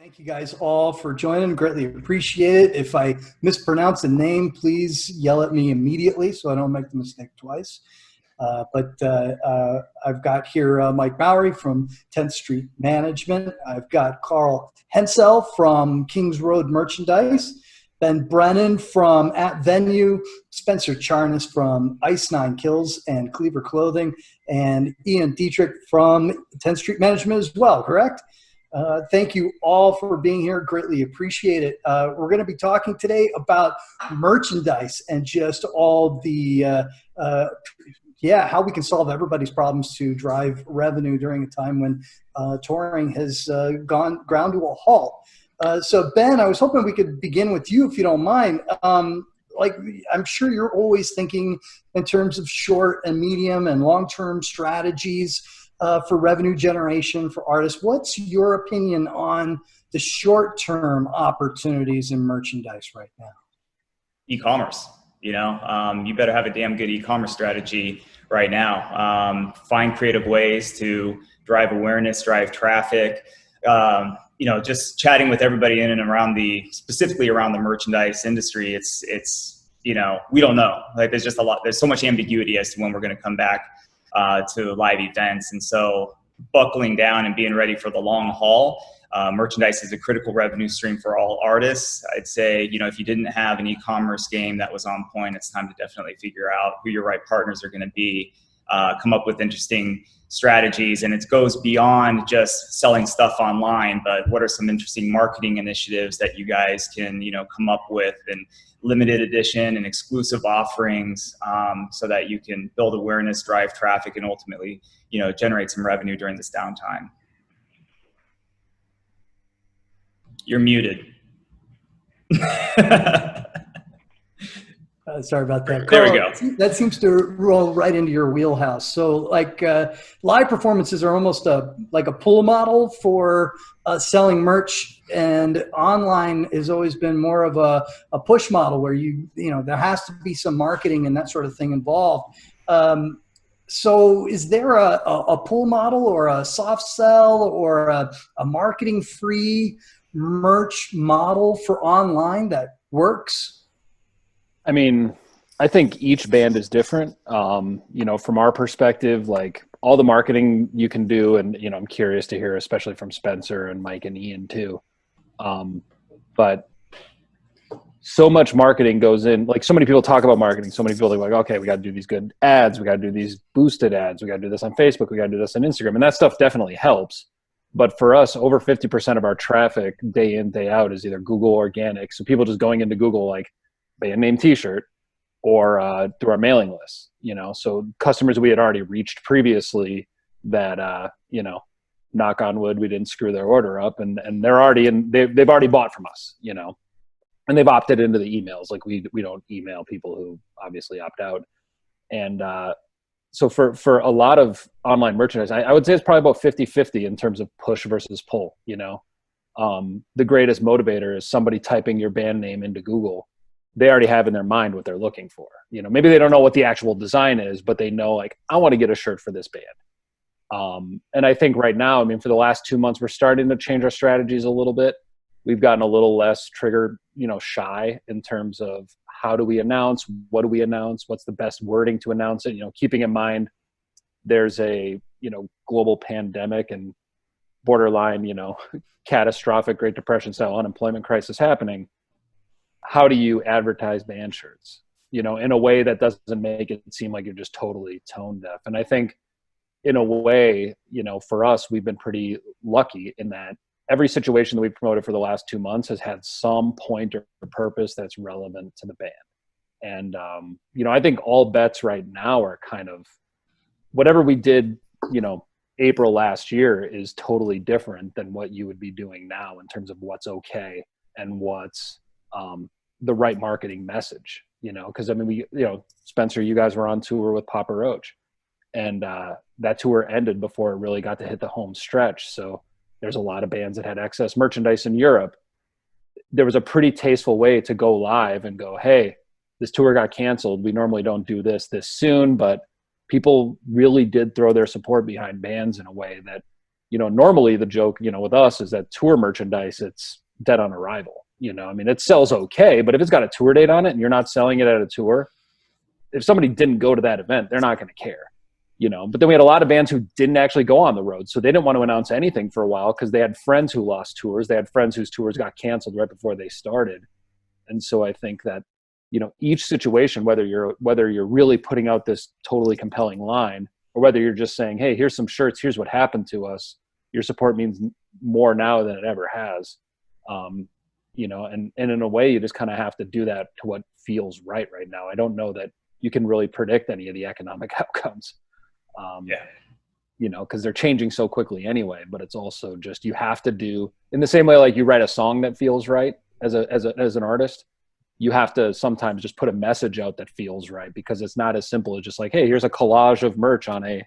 Thank you guys all for joining. Greatly appreciate it. If I mispronounce a name, please yell at me immediately so I don't make the mistake twice. But I've got here Mike Bowery from 10th Street Management. I've got Carl Hensel from Kings Road Merchandise, Ben Brennan from At Venue, Spencer Charnas from Ice Nine Kills and Cleaver Clothing, and Ian Dietrich from 10th Street Management as well, correct? Thank you all for being here. Greatly appreciate it. We're going to be talking today about merchandise and just all the, how we can solve everybody's problems to drive revenue during a time when touring has gone ground to a halt. So Ben, I was hoping we could begin with you, if you don't mind. I'm sure you're always thinking in terms of short and medium and long-term strategies for revenue generation for artists. What's your opinion on the short-term opportunities in merchandise right now? E-commerce, you better have a damn good e-commerce strategy right now. Find creative ways to drive awareness, drive traffic. Just chatting with everybody in and around specifically around the merchandise industry. It's we don't know. Like there's just there's so much ambiguity as to when we're going to come back to live events. And so buckling down and being ready for the long haul. Merchandise is a critical revenue stream for all artists. I'd say, if you didn't have an e-commerce game that was on point, it's time to definitely figure out who your right partners are going to be, come up with interesting strategies. And it goes beyond just selling stuff online, but what are some interesting marketing initiatives that you guys can, come up with, and limited edition and exclusive offerings, so that you can build awareness, drive traffic, and ultimately, generate some revenue during this downtime. You're muted. Sorry about that. There we go. That seems to roll right into your wheelhouse. So live performances are almost like a pull model for selling merch, and online has always been more of a push model where there has to be some marketing and that sort of thing involved. So is there a pull model or a soft sell or a marketing free merch model for online that works? I mean, I think each band is different. From our perspective, like all the marketing you can do, and, I'm curious to hear, especially from Spencer and Mike and Ian too. But so much marketing goes in, like so many people talk about marketing. So many people are like, okay, we got to do these good ads. We got to do these boosted ads. We got to do this on Facebook. We got to do this on Instagram. And that stuff definitely helps. But for us, over 50% of our traffic day in, day out is either Google organic. So people just going into Google, like, band name t-shirt, or through our mailing list, so customers we had already reached previously that, knock on wood, we didn't screw their order up, and they're already they've already bought from us, and they've opted into the emails. Like we don't email people who obviously opt out. And so for a lot of online merchandise, I would say it's probably about 50-50 in terms of push versus pull. The greatest motivator is somebody typing your band name into Google. They already have in their mind what they're looking for. Maybe they don't know what the actual design is, but they know, like, I want to get a shirt for this band. And I think right now, for the last 2 months, we're starting to change our strategies a little bit. We've gotten a little less trigger, shy in terms of how do we announce, what do we announce, what's the best wording to announce it, keeping in mind there's a, global pandemic and borderline, catastrophic Great Depression style unemployment crisis happening. How do you advertise band shirts, in a way that doesn't make it seem like you're just totally tone deaf? And I think in a way, for us, we've been pretty lucky in that every situation that we've promoted for the last 2 months has had some point or purpose that's relevant to the band. And, I think all bets right now are kind of whatever we did, April last year is totally different than what you would be doing now in terms of what's okay and what's the right marketing message, because Spencer, you guys were on tour with Papa Roach, and that tour ended before it really got to hit the home stretch. So there's a lot of bands that had excess merchandise in Europe. There was a pretty tasteful way to go live and go, hey, this tour got canceled. We normally don't do this soon, but people really did throw their support behind bands in a way that, normally the joke, with us is that tour merchandise, it's dead on arrival. I mean, it sells okay, but if it's got a tour date on it and you're not selling it at a tour, if somebody didn't go to that event, they're not going to care. But then we had a lot of bands who didn't actually go on the road. So they didn't want to announce anything for a while because they had friends who lost tours. They had friends whose tours got canceled right before they started. And so I think that, each situation, whether you're really putting out this totally compelling line or whether you're just saying, hey, here's some shirts, here's what happened to us, your support means more now than it ever has. And in a way, you just kind of have to do that to what feels right now. I don't know that you can really predict any of the economic outcomes. Because they're changing so quickly anyway, but it's also just, you have to do in the same way, like you write a song that feels right as an artist, you have to sometimes just put a message out that feels right, because it's not as simple as just like, hey, here's a collage of merch on a,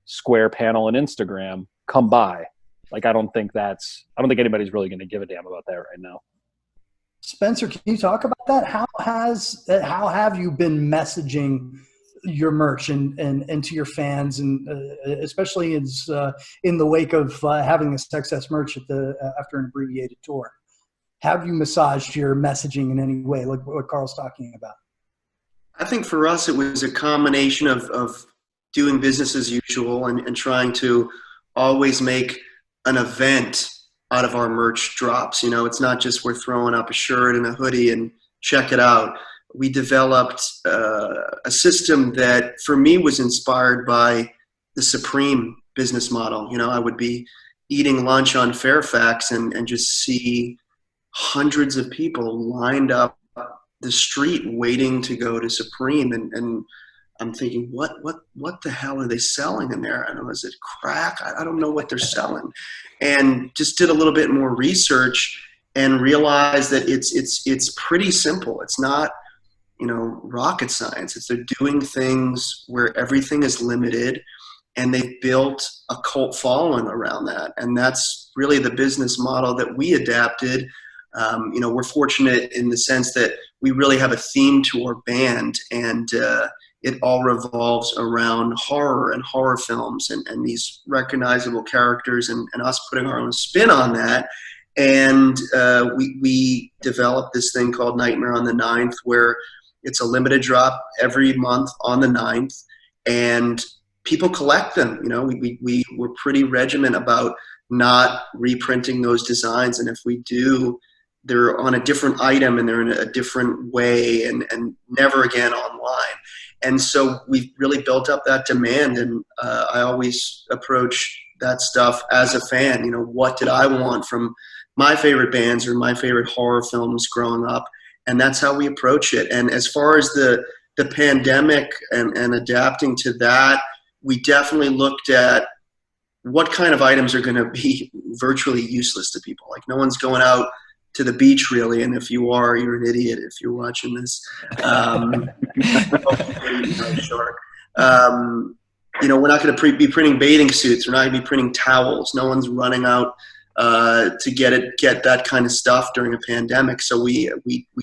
square panel on Instagram, come by. Like, I don't think anybody's really going to give a damn about that right now. Spencer, can you talk about that? How have you been messaging your merch and to your fans, and especially in the wake of having this excess merch after an abbreviated tour? Have you massaged your messaging in any way, like what Carl's talking about? I think for us, it was a combination of doing business as usual and trying to always make an event out of our merch drops. It's not just we're throwing up a shirt and a hoodie and check it out. We developed a system that for me was inspired by the Supreme business model. I would be eating lunch on Fairfax and just see hundreds of people lined up the street waiting to go to Supreme. And I'm thinking, what the hell are they selling in there? I don't know, is it crack? I don't know what they're selling. And just did a little bit more research and realized that it's pretty simple. It's not, rocket science. They're doing things where everything is limited, and they've built a cult following around that. And that's really the business model that we adapted. We're fortunate in the sense that we really have a theme to our band, and it all revolves around horror and horror films and these recognizable characters and us putting our own spin on that. And we developed this thing called Nightmare on the 9th, where it's a limited drop every month on the 9th, and people collect them. We were pretty regiment about not reprinting those designs, and if we do, they're on a different item and they're in a different way, and never again online. And so we've really built up that demand, and I always approach that stuff as a fan. What did I want from my favorite bands or my favorite horror films growing up? And that's how we approach it. And as far as the pandemic and adapting to that, we definitely looked at what kind of items are going to be virtually useless to people. Like, no one's going out to the beach really, and if you are, you're an idiot if you're watching this. We're not going to be printing bathing suits. We're not going to be printing towels. No one's running out to get that kind of stuff during a pandemic. So we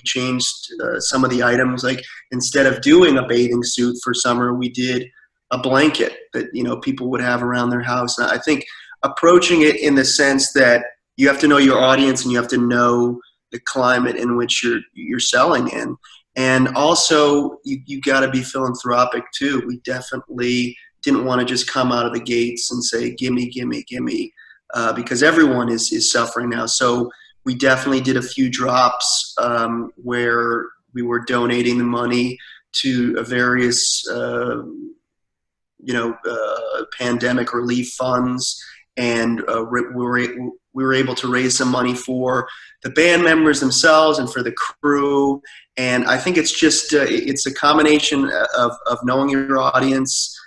changed some of the items. Like, instead of doing a bathing suit for summer, we did a blanket that people would have around their house. And I think approaching it in the sense that you have to know your audience and you have to know the climate in which you're selling in. And also, you got to be philanthropic too. We definitely didn't want to just come out of the gates and say, gimme, gimme, gimme, because everyone is suffering now. So we definitely did a few drops where we were donating the money to various pandemic relief funds, and we were able to raise some money for the band members themselves and for the crew. And I think it's just it's a combination of knowing your audience,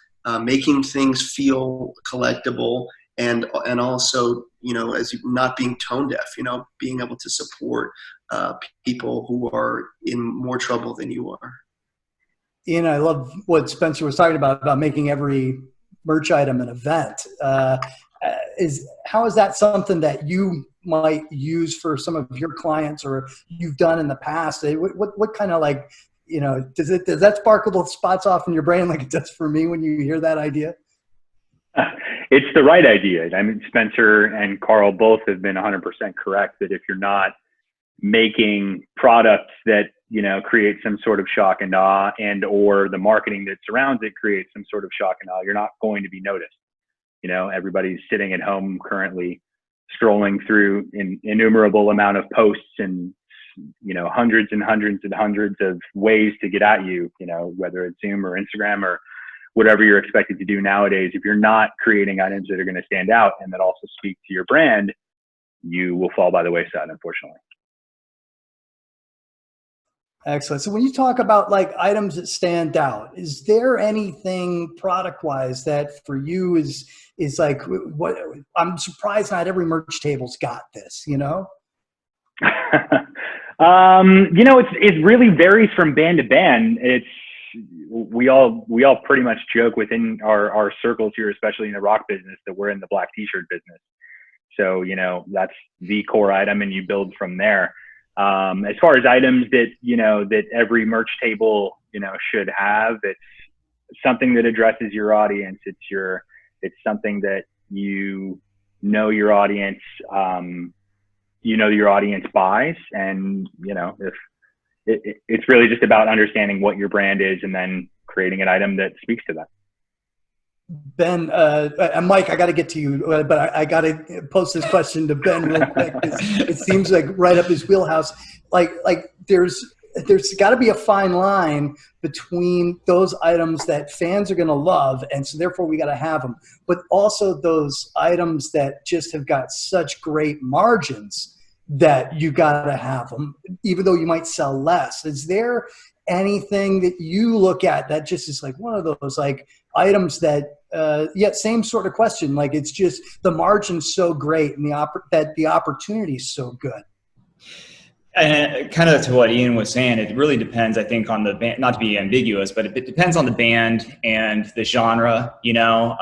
making things feel collectible, and also as not being tone deaf, being able to support people who are in more trouble than you are. Ian, I love what Spencer was talking about making every merch item an event. How is that something that you might use for some of your clients, or you've done in the past? What kind of does that sparkle the spots off in your brain like it does for me when you hear that idea? It's the right idea. I mean, Spencer and Carl both have been 100% correct that if you're not making products that, you know, create some sort of shock and awe, and or the marketing that surrounds it creates some sort of shock and awe, you're not going to be noticed. You know, everybody's sitting at home currently scrolling through an innumerable amount of posts and, you know, hundreds and hundreds and hundreds of ways to get at you, you know, whether it's Zoom or Instagram or whatever you're expected to do nowadays. If you're not creating items that are going to stand out and that also speak to your brand, you will fall by the wayside, unfortunately. Excellent. So when you talk about like items that stand out, is there anything product wise that for you is like what? I'm surprised not every merch table's got this, you know? You know, it really varies from band to band. We all pretty much joke within our circles here, especially in the rock business, that we're in the black t-shirt business. So, you know, that's the core item and you build from there. As far as items that, you know, that every merch table, you know, should have, it's something that addresses your audience. It's something that you know your audience buys, and, you know, if it's really just about understanding what your brand is and then creating an item that speaks to that. Ben, Mike, I got to get to you, but I got to post this question to Ben real quick. It seems like right up his wheelhouse. Like there's got to be a fine line between those items that fans are going to love, and so therefore we got to have them, but also those items that just have got such great margins that you got to have them, even though you might sell less. Is there anything that you look at that just is like one of those like items that same sort of question, like it's just the margin's so great and the opportunity is so good? And kind of to what Ian was saying, it really depends, I think, on the band, not to be ambiguous, but it depends on the band and the genre, you know.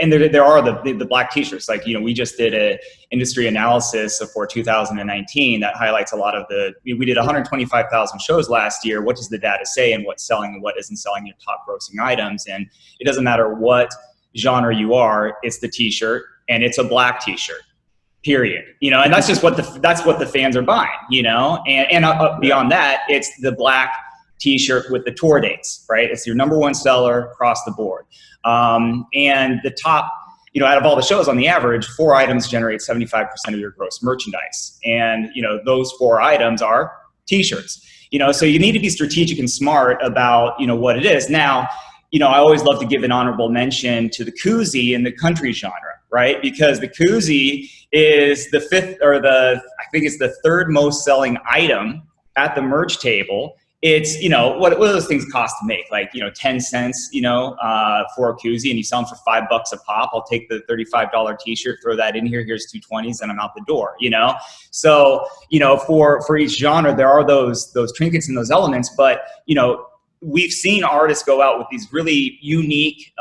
And there are the black t-shirts. Like, you know, we just did a industry analysis for 2019 that highlights a lot of we did 125,000 shows last year. What does the data say, and what's selling and what isn't selling, your top grossing items? And it doesn't matter what genre you are, it's the t-shirt, and it's a black t-shirt, period. You know, and that's just what the fans are buying, you know, and beyond that, it's the black t-shirt with the tour dates, right? It's your number one seller across the board. And the top, you know, out of all the shows, on the average, 4 items generate 75% of your gross merchandise. And, you know, those 4 items are t-shirts, you know, so you need to be strategic and smart about, you know, what it is. Now, you know, I always love to give an honorable mention to the koozie in the country genre, right? Because the koozie is the 5th, or I think it's the 3rd most selling item at the merch table. It's, you know, what do those things cost to make? Like, you know, 10 cents, you know, for a koozie, and you sell them for $5 a pop. I'll take the $35 t-shirt, throw that in here. Here's 2 20s, and I'm out the door, you know? So, you know, for each genre, there are those trinkets and those elements, but, you know, we've seen artists go out with these really unique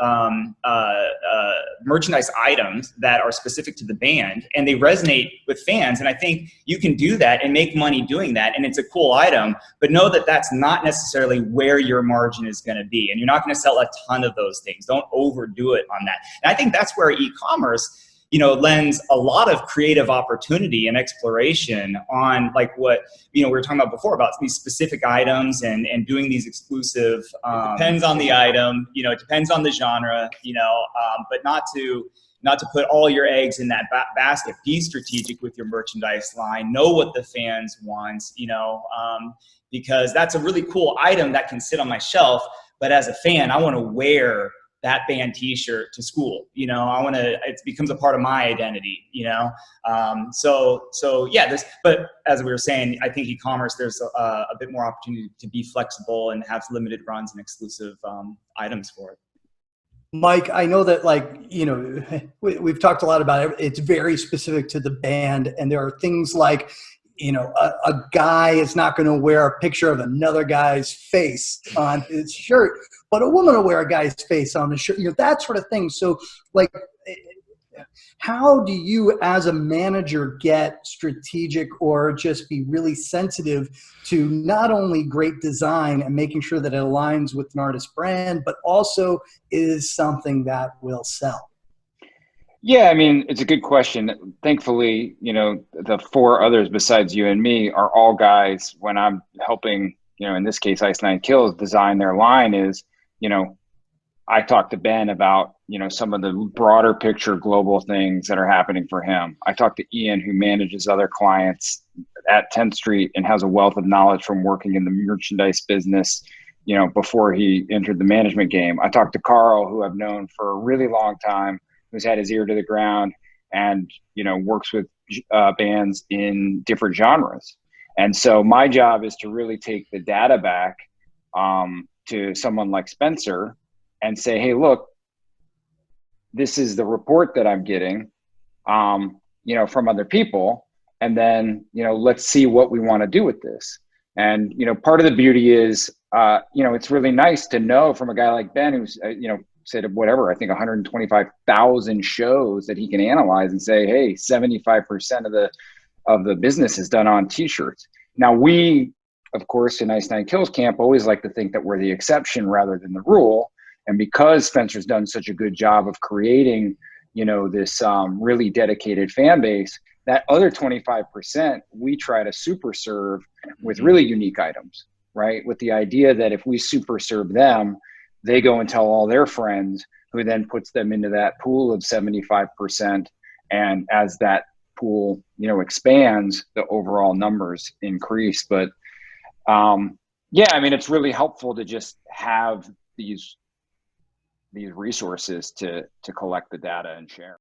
merchandise items that are specific to the band, and they resonate with fans. And I think you can do that and make money doing that, and it's a cool item, but know that that's not necessarily where your margin is going to be, and you're not going to sell a ton of those things. Don't overdo it on that. And I think that's where e-commerce, you know, lends a lot of creative opportunity and exploration on, like, what, you know, we were talking about before about these specific items and doing these exclusive, it depends on the item, you know, it depends on the genre, you know, but not to put all your eggs in that basket. Be strategic with your merchandise line, know what the fans want, you know, because that's a really cool item that can sit on my shelf, but as a fan, I want to wear that band t-shirt to school, you know, it becomes a part of my identity, you know? So yeah, but as we were saying, I think e-commerce, there's a bit more opportunity to be flexible and have limited runs and exclusive items for it. Mike, I know that, like, you know, we've talked a lot about it. It's very specific to the band, and there are things like, you know, a guy is not going to wear a picture of another guy's face on his shirt, but a woman will wear a guy's face on the shirt, you know, that sort of thing. So, like, How do you as a manager get strategic or just be really sensitive to not only great design and making sure that it aligns with an artist's brand, but also is something that will sell? Yeah, I mean, it's a good question. Thankfully, the four others besides you and me are all guys when I'm helping, in this case, Ice Nine Kills design their line is, I talked to Ben about, some of the broader picture global things that are happening for him. I talked to Ian, who manages other clients at 10th Street and has a wealth of knowledge from working in the merchandise business, before he entered the management game. I talked to Carl, who I've known for a really long time, who's had his ear to the ground and, works with bands in different genres. And so my job is to really take the data back to someone like Spencer and say, hey, look, this is the report that I'm getting, from other people. And then, let's see what we want to do with this. And, part of the beauty is, it's really nice to know from a guy like Ben, who's, said whatever, I think 125,000 shows that he can analyze and say, hey, 75% of the business is done on t-shirts. Now we, of course, in Ice Nine Kills camp, always like to think that we're the exception rather than the rule. And because Spencer's done such a good job of creating, this really dedicated fan base, that other 25%, we try to super serve with really unique items, right? With the idea that if we super serve them, they go and tell all their friends, who then puts them into that pool of 75%. And as that pool, expands, the overall numbers increase. But yeah, I mean, it's really helpful to just have these resources to collect the data and share.